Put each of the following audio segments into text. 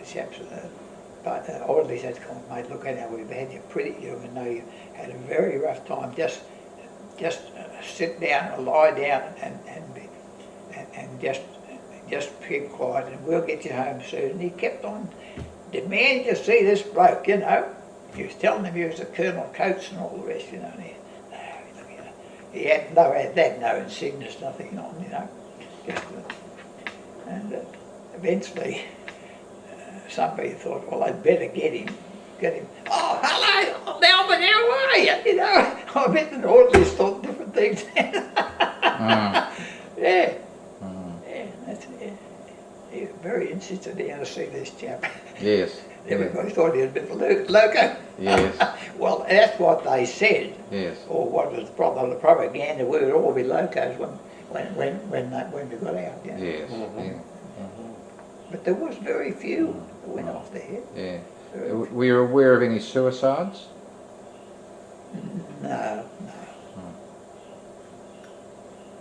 chaps, but Audley said, "Come on, mate, look at how we've had you pretty. You know, you had a very rough time. Just sit down or lie down and just keep quiet, and we'll get you home soon." And he kept on demanding to see this bloke, you know. He was telling him he was a Colonel Coates and all the rest, you know. And he had no insignias, nothing on, you know. And eventually, somebody thought, well, I'd better get him. Oh, hello, Melbourne, how are you? You know, I bet the Audleys thought different things. Yeah. Yeah, that's it. He was very insistent to see this chap. Yes. Everybody thought he was a bit loco. Yes. Well, that's what they said. Yes. Or what was the propaganda? We would all be locos when we got out. Yeah. Yes. Mm-hmm. Yeah. But there was very few that went off their head. Yeah. Were you aware of any suicides? No.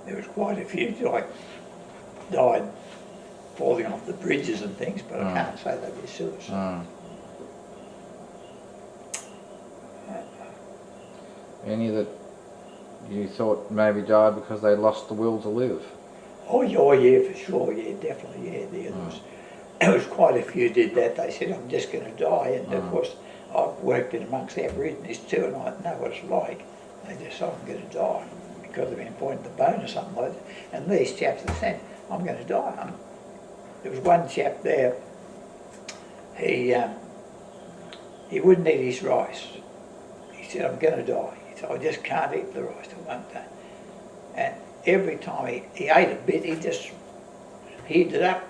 There was quite a few died falling off the bridges and things, but I can't say they were suicide. Any that you thought maybe died because they lost the will to live? Oh yeah, for sure, yeah, definitely, yeah. There was quite a few did that. They said, I'm just going to die, and of course I've worked in amongst Aborigines too, and I know what it's like. They just say, I'm going to die because they've been pointing the bone or something like that. And these chaps are saying, I'm going to die. There was one chap there, he wouldn't eat his rice. He said, I'm going to die. He said, I just can't eat the rice, I won't die. And every time he ate a bit, he just heated it up.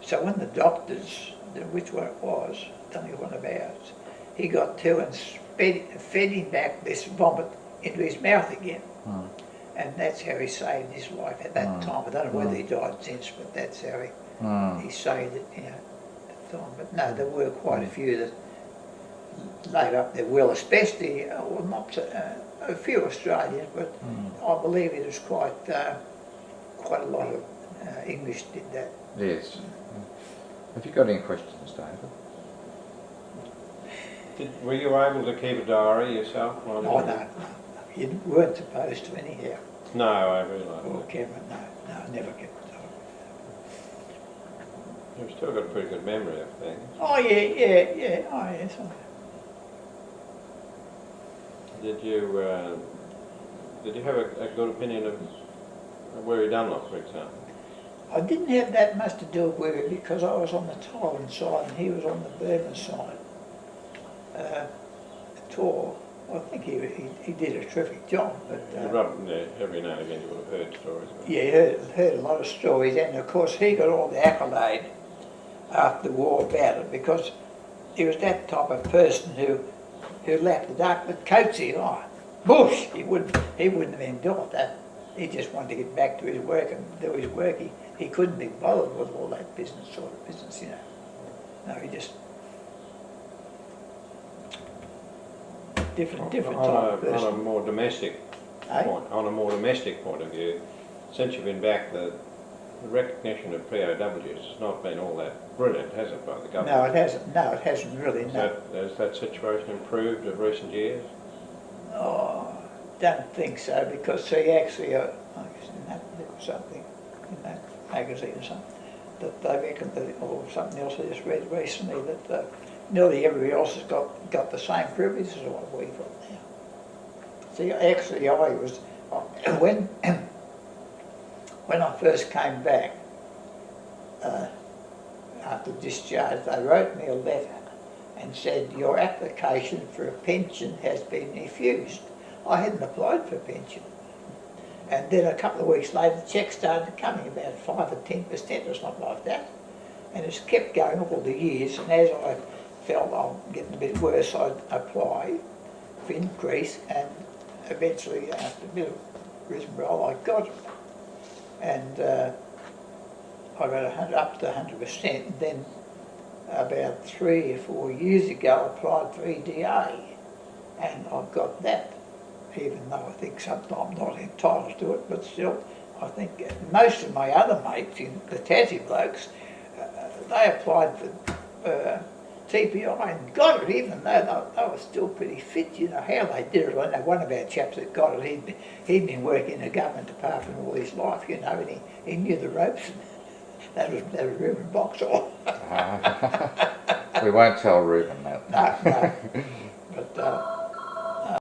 So when the doctors, which one it was, I don't know one of ours, he got to and fed him back this vomit into his mouth again. And that's how he saved his life at that time. I don't know whether he died since, but that's how he saved it, you know, at the time. But no, there were quite a few that laid up their will, especially, well, not a few Australians, but I believe it was quite a lot of English did that. Yes. Have you got any questions, David? Were you able to keep a diary yourself? Oh, no. You weren't supposed to anyhow. No, I realise. Or Cameron, no, I never kept a diary. You've still got a pretty good memory of things. Oh, yeah, oh, yes. Did you have a good opinion of Weary Dunlop, for example? I didn't have that much to do with Weary because I was on the Thailand side and he was on the Burma side. I think he did a terrific job. But every now and again you would have heard stories about it. Yeah, heard a lot of stories, and of course he got all the accolade after the war about it because he was that type of person who lapped it up. But Coatsy, bush, he wouldn't have endured that. He just wanted to get back to his work and do his work. He couldn't be bothered with all that sort of business, you know. No, he just different type of person. On a more domestic point of view, since you've been back, the recognition of POWs has not been all that brilliant, has it, by the government? No, it hasn't. No, it hasn't really. Has that situation improved of recent years? Oh, don't think so, because see, actually, there was something in that magazine or something that they reckon that, or something else I just read recently, that nearly everybody else has got the same privileges as what we've got now. See, actually, I was when I first came back after discharge, they wrote me a letter and said your application for a pension has been refused. I hadn't applied for a pension. And then a couple of weeks later, the cheque started coming, about 5 or 10% or something like that. And it's kept going all the years, and as I felt I'm getting a bit worse, I'd apply for increase, and eventually, after a bit of rigmarole, I got it. And I got up to 100%, and then about 3 or 4 years ago, I applied for EDA, and I've got that. Even though I think sometimes I'm not entitled to it, but still, I think most of my other mates, the Tassie blokes, they applied for TPI and got it, even though they were still pretty fit. You know how they did it. I know one of our chaps that got it. He'd been working in the government department all his life, you know, and he knew the ropes. That was Reuben Boxall. We won't tell Reuben that. No. But